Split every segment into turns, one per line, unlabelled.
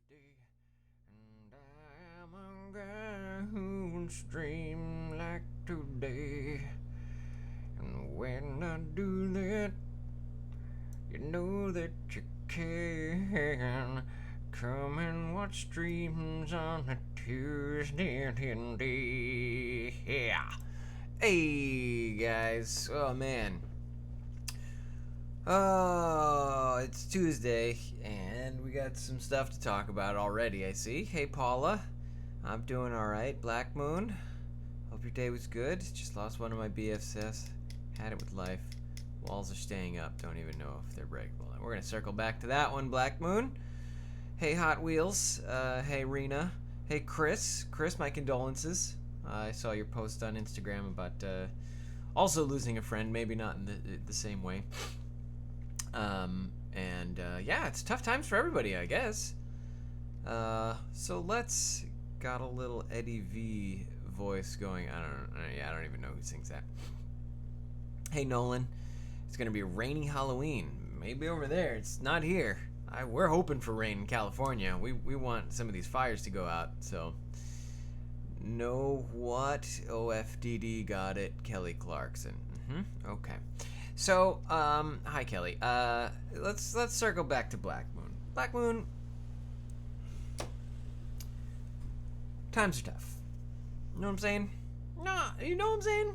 Tuesday, and I am a guy whose dream like today. And when I do that, you know that you can come and watch streams on a Tuesday. Yeah. Hey guys. Oh man. Oh, it's Tuesday, and we got some stuff to talk about already, I see. Hey, Paula. I'm doing alright. Black Moon. Hope your day was good. Just lost one of my BFFs. Had it with life. Walls are staying up. Don't even know if they're breakable. We're going to circle back to that one, Black Moon. Hey, Hot Wheels. Hey, Rena. Hey, Chris. Chris, my condolences. I saw your post on Instagram about also losing a friend, maybe not in the same way. Yeah, it's tough times for everybody, I guess. So let's got a little Eddie V voice going. I don't even know who sings that. Hey Nolan, it's gonna be a rainy Halloween. Maybe over there. It's not here. We're hoping for rain in California. We want some of these fires to go out. So, know what? OFDD got it. Kelly Clarkson. Okay. So, hi Kelly. Let's circle back to Black Moon. Black Moon. Times are tough. You know what I'm saying? Nah, you know what I'm saying?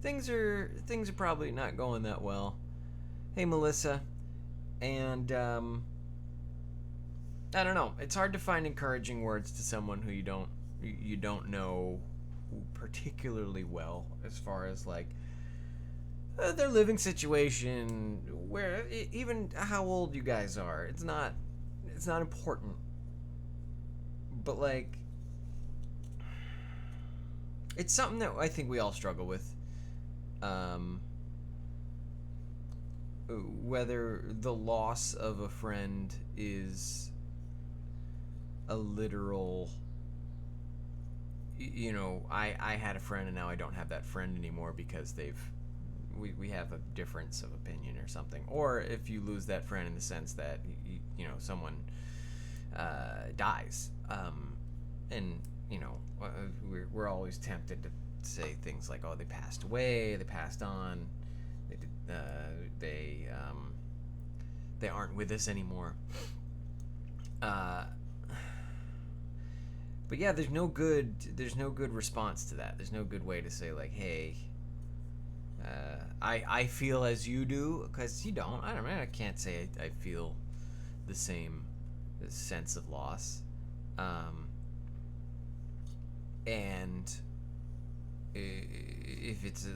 Things are probably not going that well. Hey Melissa, and I don't know. It's hard to find encouraging words to someone who you don't know particularly well, as far as like their living situation, where even how old you guys are, it's not important. But like, it's something that I think we all struggle with. Whether the loss of a friend is a literal, I had a friend and now I don't have that friend anymore because we have a difference of opinion or something, or if you lose that friend in the sense that someone dies, and we're always tempted to say things like, oh, they passed away, they passed on, they aren't with us anymore. But yeah, there's no good response to that. There's no good way to say like, hey, I feel as you do, because you don't. I can't say I feel the same sense of loss. And if it's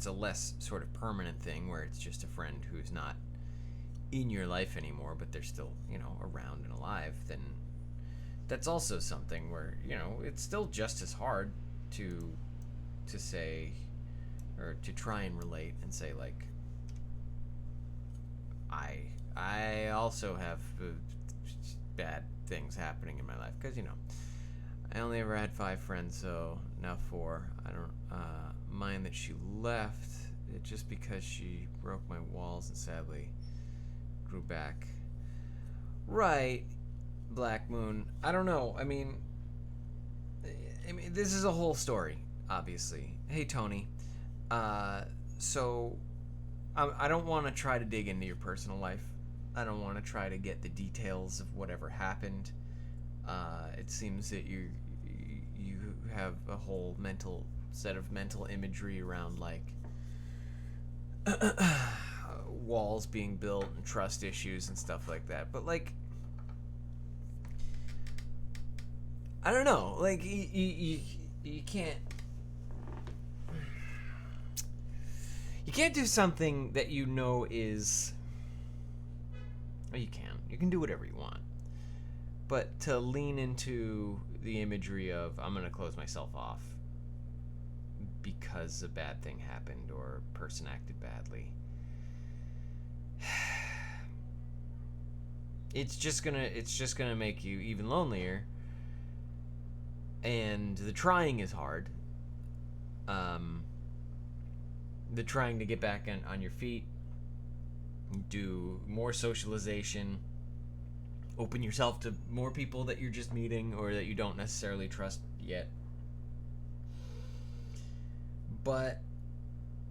a less sort of permanent thing where it's just a friend who's not in your life anymore, but they're still around and alive, then that's also something where it's still just as hard to say, or to try and relate and say like, I also have bad things happening in my life, because I only ever had 5 friends, so now 4. I don't mind that she left, just because she broke my walls and sadly grew back. Right, Black Moon. I don't know. I mean, this is a whole story, obviously. Hey, Tony. So I don't want to try to dig into your personal life. I don't want to try to get the details of whatever happened. It seems that you have a whole set of mental imagery around like walls being built and trust issues and stuff like that. But like, I don't know. Like you can't do something that is. Well, you can. You can do whatever you want. But to lean into the imagery of, I'm going to close myself off because a bad thing happened or a person acted badly, it's just gonna make you even lonelier. And the trying is hard. The trying to get back on your feet, do more socialization, open yourself to more people that you're just meeting or that you don't necessarily trust yet. But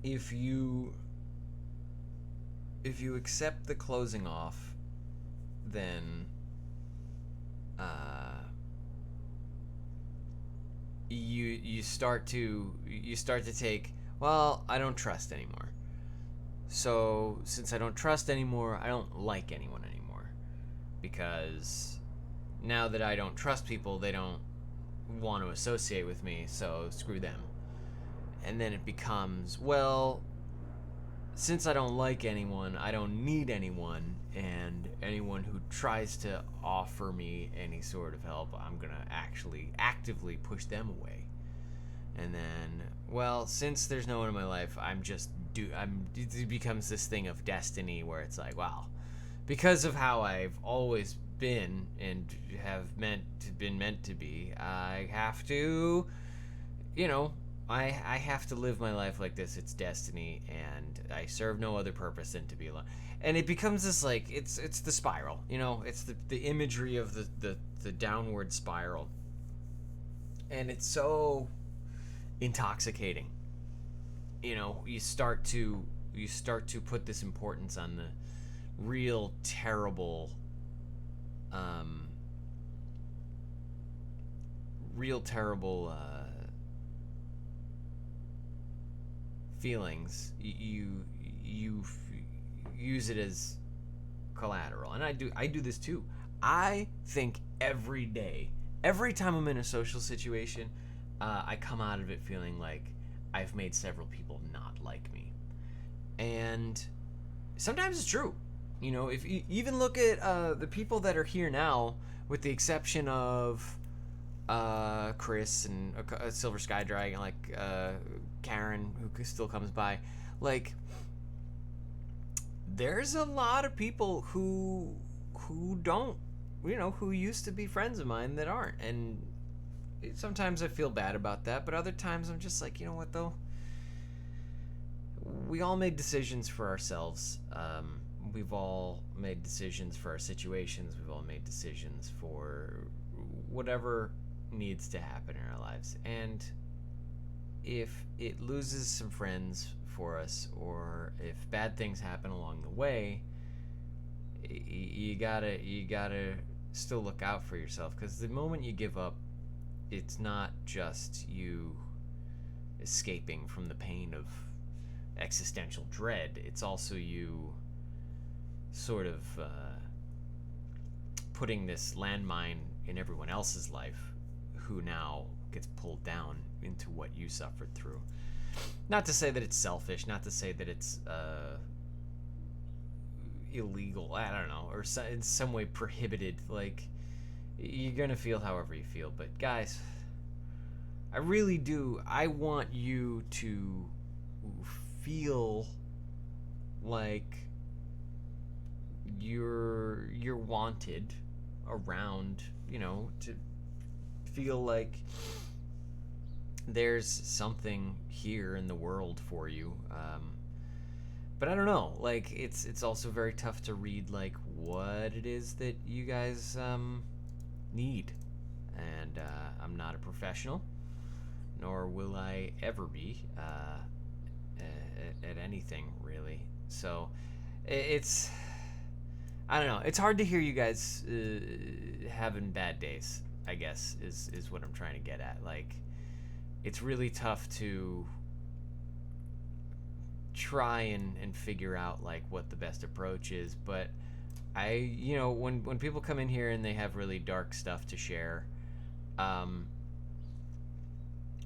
if you accept the closing off, then you start to take, well, I don't trust anymore. So since I don't trust anymore, I don't like anyone anymore, because now that I don't trust people, they don't want to associate with me, so screw them. And then it becomes, well, since I don't like anyone, I don't need anyone, and anyone who tries to offer me any sort of help, I'm gonna actually actively push them away. And then, well, since there's no one in my life, it becomes this thing of destiny where it's like, wow, because of how I've always been and have been meant to be, I have to, I have to live my life like this. It's destiny, and I serve no other purpose than to be alone. And it becomes this, like, it's the spiral, it's the imagery of the downward spiral, and it's so intoxicating. You start to put this importance on the real terrible feelings. You use it as collateral, and I do this too. I think every day, every time I'm in a social situation, I come out of it feeling like I've made several people not like me. And sometimes it's true. If you even look at the people that are here now, with the exception of Chris and Silver Sky Dragon, like Karen, who still comes by, like, there's a lot of people who don't, who used to be friends of mine that aren't. And sometimes I feel bad about that, but other times I'm just like, you know what, though? We all made decisions for ourselves. We've all made decisions for our situations. We've all made decisions for whatever needs to happen in our lives. And if it loses some friends for us, or if bad things happen along the way, you gotta still look out for yourself, because the moment you give up, it's not just you escaping from the pain of existential dread. It's also you sort of putting this landmine in everyone else's life, who now gets pulled down into what you suffered through. Not to say that it's selfish, not to say that it's illegal, I don't know, or in some way prohibited. Like, you're gonna feel however you feel, but guys, I really do, I want you to feel like you're wanted around, to feel like there's something here in the world for you. But I don't know, like, it's also very tough to read, like, what it is that you guys need. And I'm not a professional, nor will I ever be at anything, really. So it's, I don't know, it's hard to hear you guys having bad days, I guess, is what I'm trying to get at. Like, it's really tough to try and figure out, like, what the best approach is. But when people come in here and they have really dark stuff to share,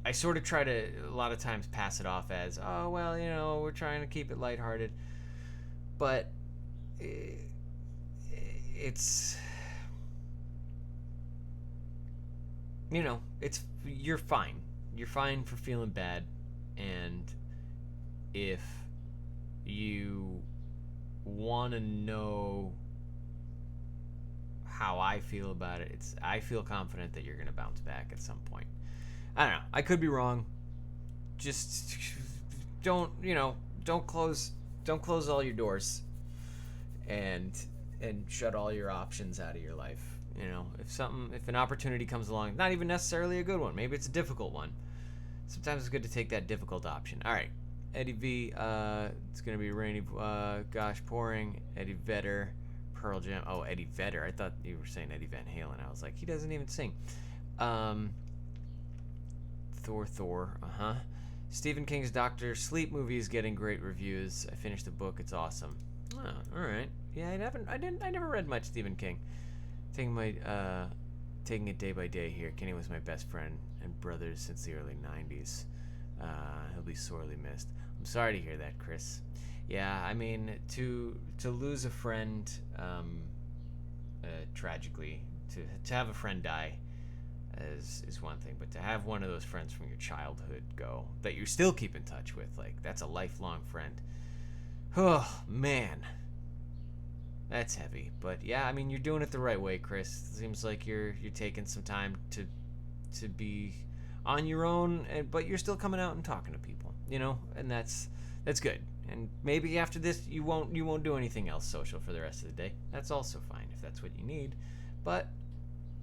I sort of try to, a lot of times, pass it off as, oh, well, we're trying to keep it lighthearted. But it's, you're fine. You're fine for feeling bad. And if you want to know how I feel about it, I feel confident that you're going to bounce back at some point. I don't know. I could be wrong. Just don't close all your doors. And and shut all your options out of your life. You know, if an opportunity comes along, not even necessarily a good one, maybe it's a difficult one. Sometimes it's good to take that difficult option. All right, Eddie V. It's gonna be rainy. Gosh, pouring. Eddie Vedder, Pearl Jam. Oh, Eddie Vedder. I thought you were saying Eddie Van Halen. I was like, he doesn't even sing. Thor. Stephen King's Doctor Sleep movie is getting great reviews. I finished the book. It's awesome. Oh, all right. Yeah, I never read much Stephen King. Taking it day by day here. Kenny was my best friend and brother since the early 90s. He'll be sorely missed. I'm sorry to hear that, Chris. Yeah, I mean, to lose a friend tragically, to have a friend die is one thing, but to have one of those friends from your childhood go that you still keep in touch with, like, that's a lifelong friend. Oh, man. That's heavy. But yeah, I mean, you're doing it the right way, Chris. It seems like you're taking some time to be on your own, but you're still coming out and talking to people, you know, and that's good. And maybe after this, you won't do anything else social for the rest of the day. That's also fine if that's what you need. But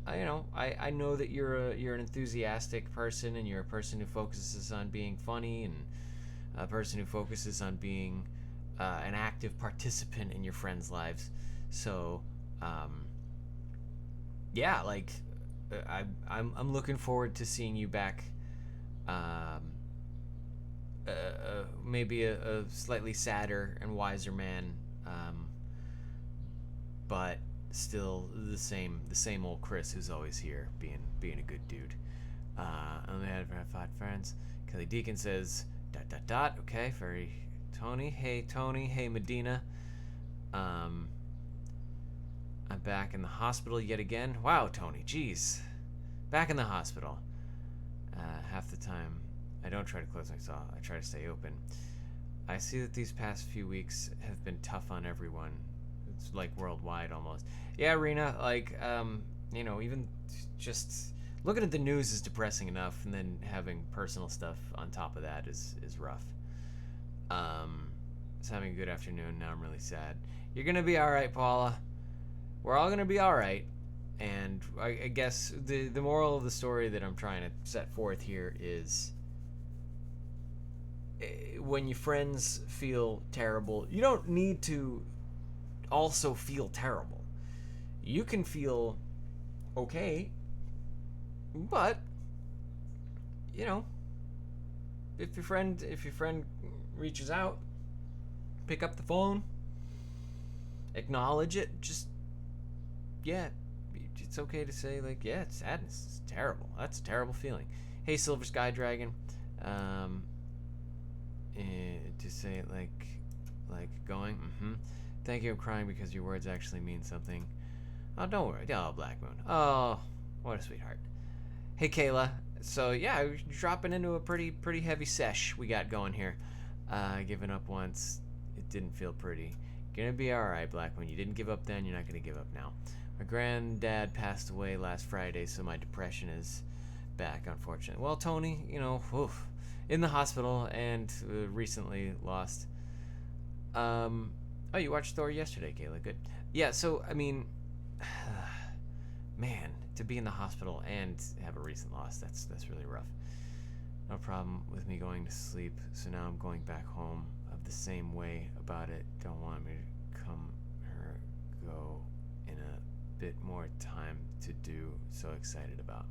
I know that you're an enthusiastic person, and you're a person who focuses on being funny, and a person who focuses on being an active participant in your friends' lives. So, yeah, like I'm looking forward to seeing you back. Maybe a slightly sadder and wiser man, but still the same old Chris who's always here, being a good dude. I only had 5 friends. Kelly Deacon says ... Okay, very Tony. Hey Medina. I'm back in the hospital yet again. Wow, Tony, jeez. Back in the hospital. Half the time I don't try to close my jaw. I try to stay open. I see that these past few weeks have been tough on everyone. It's like worldwide almost. Yeah, Rena, like, even just looking at the news is depressing enough, and then having personal stuff on top of that is rough. It's having a good afternoon. Now I'm really sad. You're gonna be all right, Paula. We're all gonna be all right. And I guess the moral of the story that I'm trying to set forth here is, when your friends feel terrible, you don't need to also feel terrible. You can feel okay, but if your friend reaches out, pick up the phone, acknowledge it. Just, yeah, it's okay to say, like, yeah, it's sadness. It's terrible. That's a terrible feeling. Hey, Silver Sky Dragon. To say it like going. Thank you. I'm crying because your words actually mean something. Oh, don't worry. Oh, Black Moon. Oh, what a sweetheart. Hey, Kayla. So yeah, we're dropping into a pretty heavy sesh we got going here. Giving up once, it didn't feel pretty. Gonna be all right, Black Moon. You didn't give up then. You're not gonna give up now. My granddad passed away last Friday, so my depression is back, unfortunately. Well, Tony, in the hospital and recently lost. Oh, you watched Thor yesterday, Kayla. Good. Yeah, so, I mean, man, to be in the hospital and have a recent loss, that's really rough. No problem with me going to sleep, so now I'm going back home of the same way about it. Don't want me to come or go in a bit more time to do. So excited about.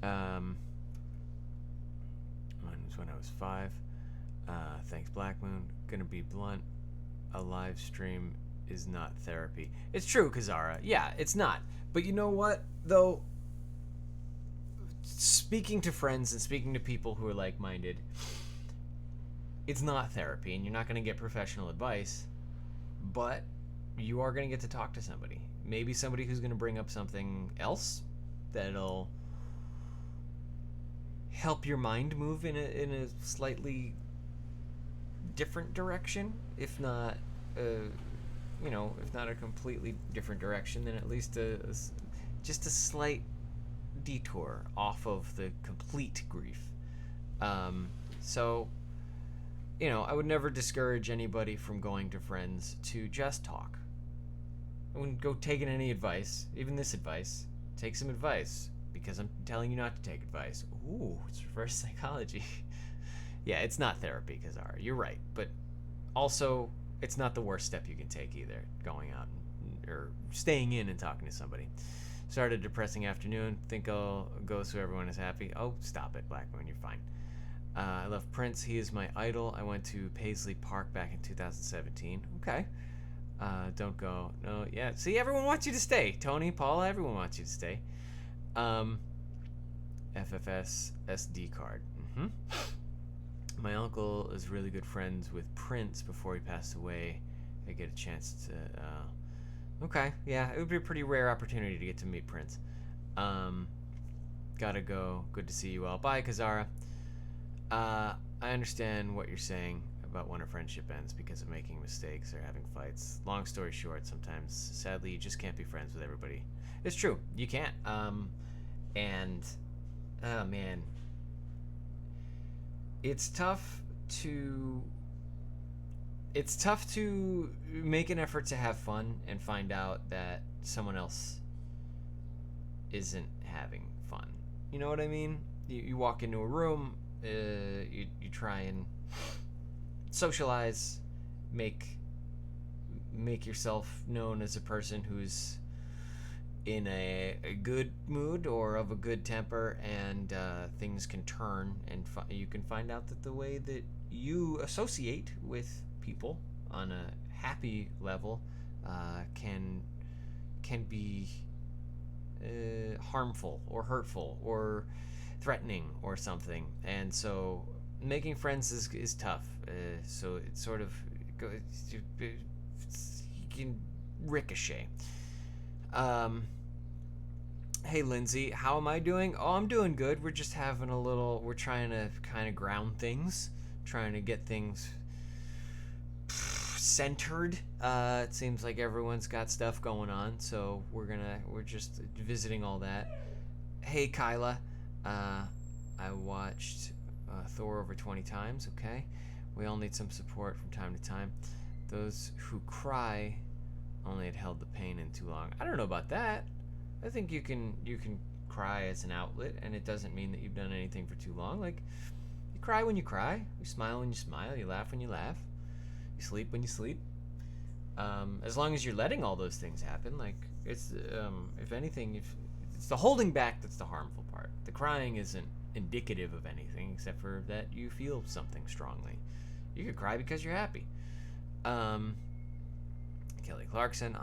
Mine was when I was 5. Thanks, Black Moon. Gonna be blunt. A live stream is not therapy. It's true, Kazara. Yeah, it's not. But you know what, though? Speaking to friends and speaking to people who are like-minded, it's not therapy, and you're not going to get professional advice, but you are going to get to talk to somebody. Maybe somebody who's going to bring up something else that'll help your mind move in a slightly different direction, if not a completely different direction, then at least just a slight detour off of the complete grief. So I would never discourage anybody from going to friends to just talk. I wouldn't go taking any advice, even this advice. Take some advice, because I'm telling you not to take advice. Ooh, it's reverse psychology. Yeah, it's not therapy, Kazara. You're right. But also, it's not the worst step you can take either, going out or staying in and talking to somebody. Started a depressing afternoon. Think I'll go so everyone is happy. Oh, stop it, Black Moon. You're fine. I love Prince. He is my idol. I went to Paisley Park back in 2017. Okay. Don't go. No, yeah. See, everyone wants you to stay. Tony, Paula, everyone wants you to stay. FFS SD card. My uncle is really good friends with Prince before he passed away. I get a chance to. Okay, yeah, it would be a pretty rare opportunity to get to meet Prince. Gotta go. Good to see you all. Bye, Kazara. I understand what you're saying about when a friendship ends because of making mistakes or having fights. Long story short, sometimes, sadly, you just can't be friends with everybody. It's true, you can't. And, oh man, it's tough to make an effort to have fun and find out that someone else isn't having fun. You know what I mean? You walk into a room, you try and socialize, make yourself known as a person who's in a good mood or of a good temper, and things can turn, and you can find out that the way that you associate with people on a happy level can be harmful or hurtful or threatening or something. And so making friends is tough. So it's sort of you can ricochet. Hey Lindsay, how am I doing? Oh, I'm doing good. We're just having we're trying to kind of ground things, trying to get things centered. It seems like everyone's got stuff going on, so we're just visiting all that. Hey Kyla, I watched Thor over 20 times. Okay, we all need some support from time to time. Those who cry only had held the pain in too long. I don't know about that. I think you can cry as an outlet, and it doesn't mean that you've done anything for too long. Like, you cry when you cry, you smile when you smile, you laugh when you laugh, you sleep when you sleep. As long as you're letting all those things happen, like, it's if anything, if it's the holding back that's the harmful part. The crying isn't indicative of anything except for that you feel something strongly. You could cry because you're happy. Kelly Clarkson,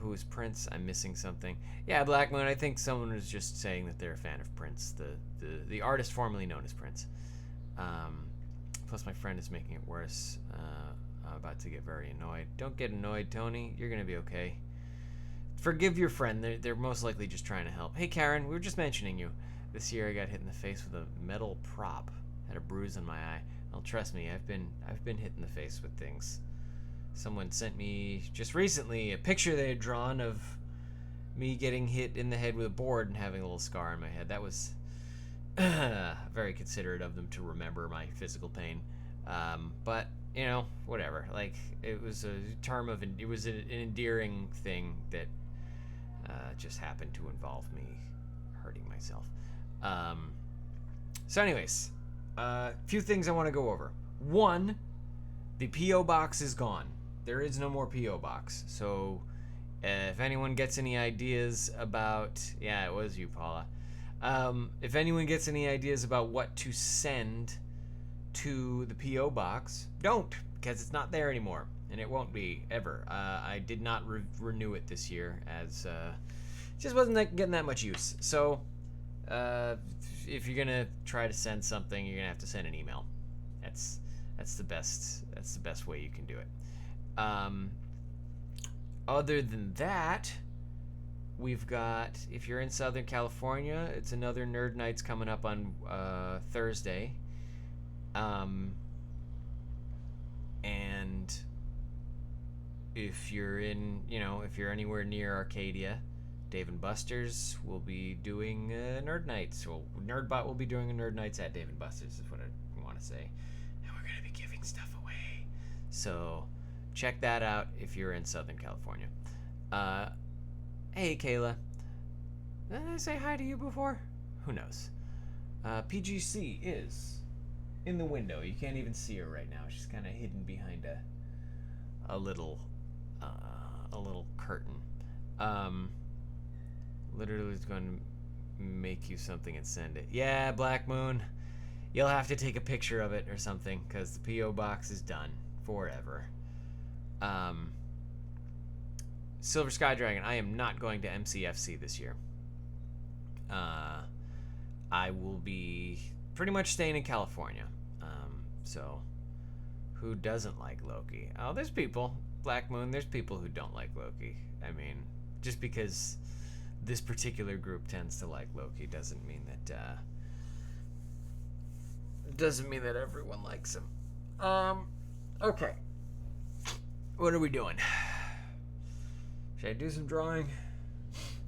who is Prince? I'm missing something. Yeah, Black Moon, I think someone was just saying that they're a fan of Prince, the artist formerly known as Prince. Plus my friend is making it worse. I'm about to get very annoyed. Don't get annoyed, Tony. You're gonna be okay. Forgive your friend. They're most likely just trying to help. Hey Karen, we were just mentioning you. This year I got hit in the face with a metal prop. Had a bruise on my eye. Well, trust me, I've been hit in the face with things. Someone sent me just recently a picture they had drawn of me getting hit in the head with a board and having a little scar on my head. That was very considerate of them to remember my physical pain. But, whatever. Like, it was it was an endearing thing that just happened to involve me hurting myself. So anyways, a few things I want to go over. One, the P.O. box is gone. There is no more P.O. box. So if anyone gets any ideas about... Yeah, it was you, Paula. If anyone gets any ideas about what to send to the P.O. box, don't, because it's not there anymore. And it won't be, ever. I did not renew it this year, as it just wasn't getting that much use. So if you're going to try to send something, you're going to have to send an email. That's the best way you can do it. Other than that, we've got, if you're in Southern California, it's another Nerd Nights coming up on Thursday. And if you're if you're anywhere near Arcadia, Dave and Buster's will be doing Nerd Nights. Well, Nerdbot will be doing a Nerd Nights at Dave and Buster's, is what I want to say. And we're going to giving stuff away. So check that out if you're in Southern California. Hey, Kayla. Did I say hi to you before? Who knows? PGC is in the window. You can't even see her right now. She's kind of hidden behind a little curtain. Literally is going to make you something and send it. Yeah, Black Moon. You'll have to take a picture of it or something because the P.O. box is done forever. Silver Sky Dragon, I am not going to MCFC this year. I will be pretty much staying in California. So, who doesn't like Loki? Oh, there's people. Black Moon, there's people who don't like Loki. I mean, just because this particular group tends to like Loki doesn't mean that everyone likes him. Okay. What are we doing? Should I do some drawing?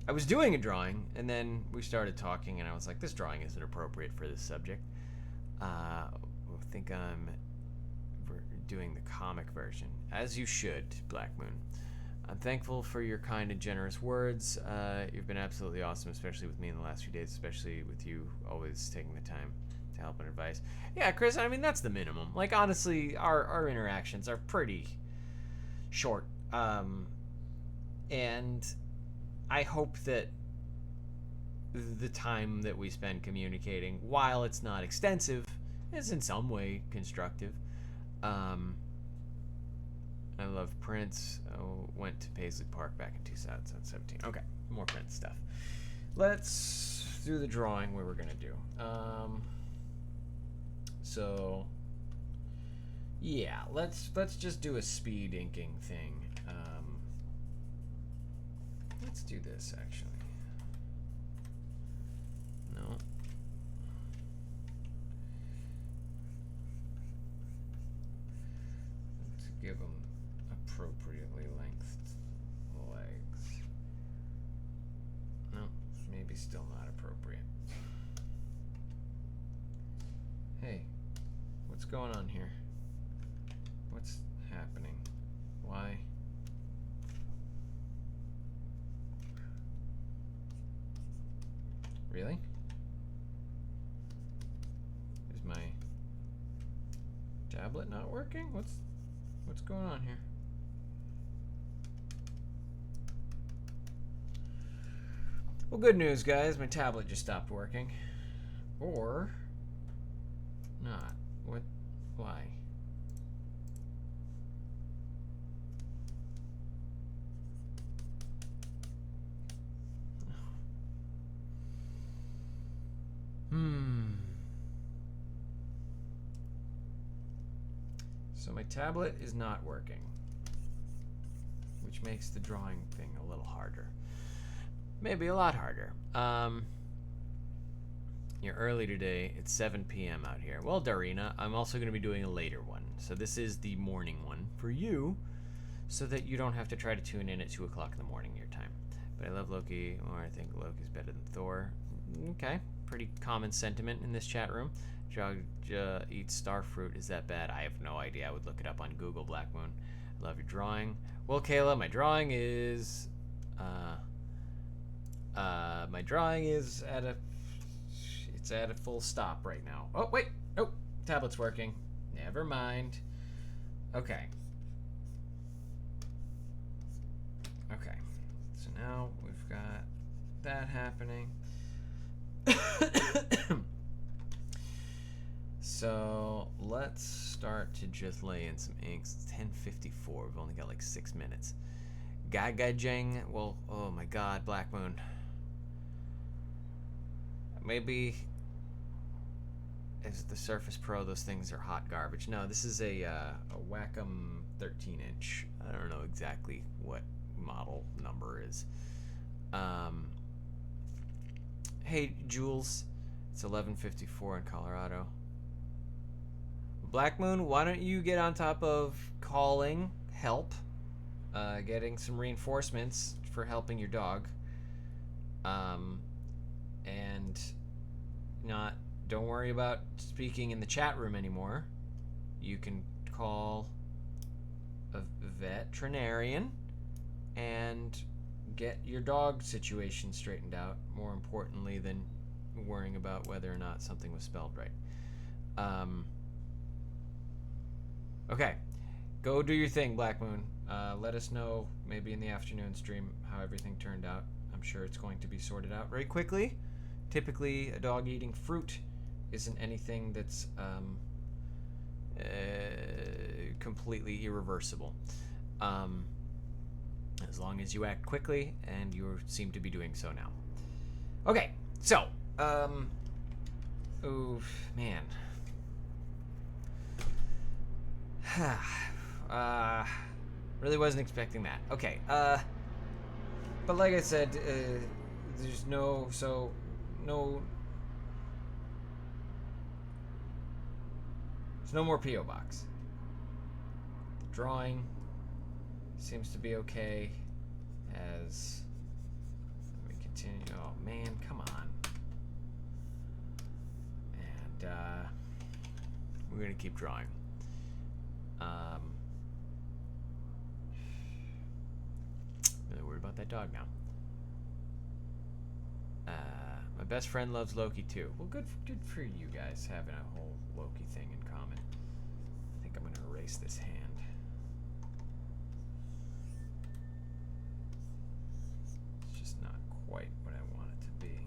I was doing a drawing, and then we started talking, and I was like, this drawing isn't appropriate for this subject. I think I'm doing the comic version, as you should, Black Moon. I'm thankful for your kind and generous words. You've been absolutely awesome, especially with me in the last few days, especially with you always taking the time to help and advice. Yeah, Chris, I mean, that's the minimum. Like, honestly, our interactions are pretty short. And I hope that the time that we spend communicating, while it's not extensive, is in some way constructive. I love Prince. Went to Paisley Park back in 2017. Okay, more Prince stuff. Let's do the drawing where we're gonna do. So yeah, let's just do a speed inking thing. Let's do this actually. No. Let's give them appropriately lengthed legs. No, maybe still not appropriate. Hey, what's going on here? What's happening? Why? Really? Is my tablet not working? What's going on here? Well, good news, guys. My tablet just stopped working. Or not. What? Why? So my tablet is not working, which makes the drawing thing a little harder. Maybe a lot harder. You're early today. It's 7 p.m. out here. Well, Darina, I'm also going to be doing a later one. So this is the morning one for you, so that you don't have to try to tune in at 2 o'clock in the morning your time. But I love Loki, or I think Loki's better than Thor. Okay, pretty common sentiment in this chat room. Jog eats starfruit. Is that bad? I have no idea. I would look it up on Google, Black Moon. I love your drawing. Well, Kayla, my drawing is at a full stop right now. Oh, wait. Oh, tablet's working. Never mind. Okay. Okay. So now we've got that happening. So let's start to just lay in some inks. It's 10:54. We've only got like 6 minutes. Gagajeng. Well, oh my God, Black Moon. Maybe is the Surface Pro. Those things are hot garbage. No, this is a Wacom 13-inch. I don't know exactly what model number is. Hey, Jules. It's 11:54 in Colorado. Black Moon, why don't you get on top of calling help, getting some reinforcements for helping your dog, and don't worry about speaking in the chat room anymore. you can call a veterinarian and get your dog situation straightened out, more importantly than worrying about whether or not something was spelled right. Okay, go do your thing, Black Moon. Let us know maybe in the afternoon stream how everything turned out. I'm sure it's going to be sorted out very quickly. Typically, a dog eating fruit isn't anything that's completely irreversible. As long as you act quickly, and you seem to be doing so now. Okay, so, oh, man. Really wasn't expecting that. Okay, but like I said, there's no more P.O. Box. The drawing seems to be okay as we continue. Oh man, come on. And we're gonna keep drawing. Really worried about that dog now. My best friend loves Loki too. Well, good for you guys having a whole Loki thing in common. I think I'm gonna erase this hand. It's just not quite what I want it to be.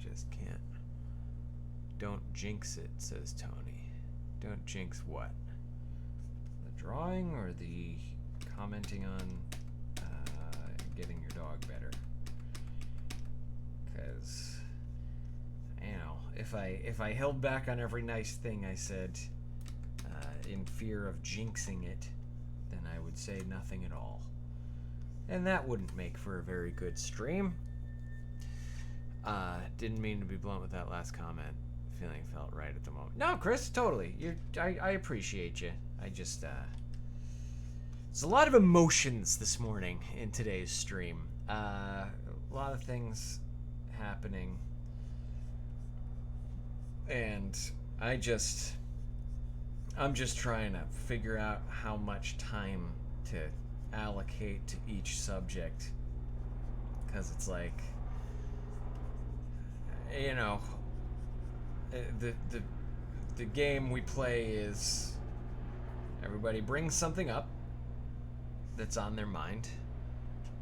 Just can't. Don't jinx it, says Tony. Don't jinx what? The drawing or the commenting on getting your dog better? Because, you know, if I held back on every nice thing I said in fear of jinxing it, then I would say nothing at all. And that wouldn't make for a very good stream. Didn't mean to be blunt with that last comment. Feeling felt right at the moment. No, Chris, totally. I appreciate you. I just, there's a lot of emotions this morning in today's stream. A lot of things happening. And I'm just trying to figure out how much time to allocate to each subject. Because it's like, you know, the game we play is everybody brings something up that's on their mind,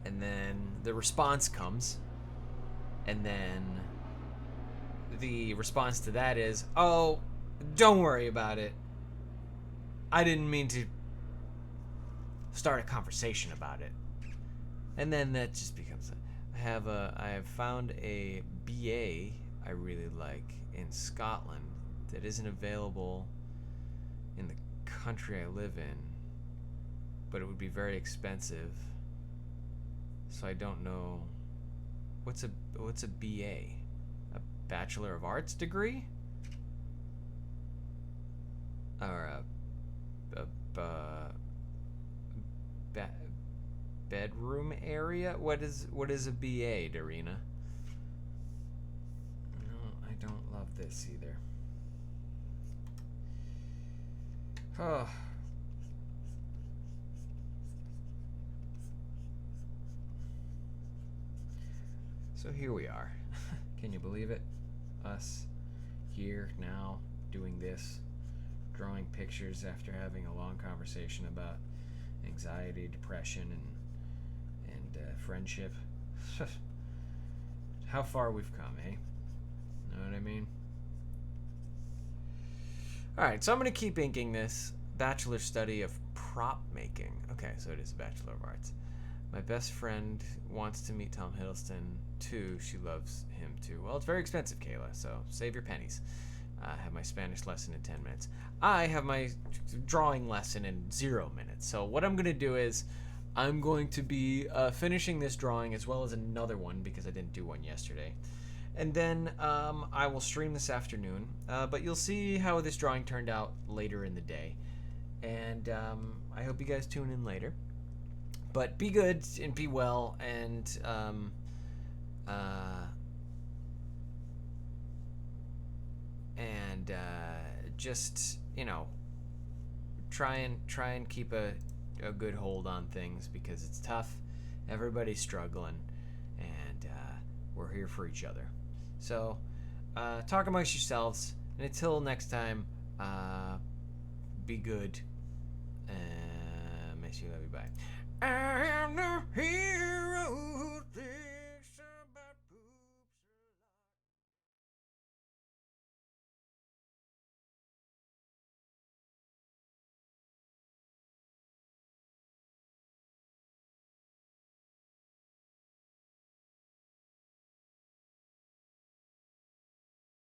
and then the response comes, and then the response to that is, oh, don't worry about it, I didn't mean to start a conversation about it. And then that just becomes I have found a BA I really like in Scotland that isn't available in the country I live in, but it would be very expensive. So I don't know what's a BA? A Bachelor of Arts degree? Or a bedroom area? What is a BA, Darina? No, I don't love this either. Oh. So here we are. Can you believe it? Us here now doing this, drawing pictures after having a long conversation about anxiety, depression, and friendship. How far we've come, eh? Know what I mean? Alright, so I'm going to keep inking this. Bachelor study of prop making. Okay, so it is a Bachelor of Arts. My best friend wants to meet Tom Hiddleston, too. She loves him, too. Well, it's very expensive, Kayla, so save your pennies. I have my Spanish lesson in 10 minutes. I have my drawing lesson in 0 minutes. So what I'm going to do is I'm going to be finishing this drawing as well as another one because I didn't do one yesterday. And then I will stream this afternoon, but you'll see how this drawing turned out later in the day. And I hope you guys tune in later. But be good and be well, and just try and keep a good hold on things, because it's tough. Everybody's struggling, and we're here for each other. So talk amongst yourselves, and until next time, be good. Miss you, love you, bye. I am the hero.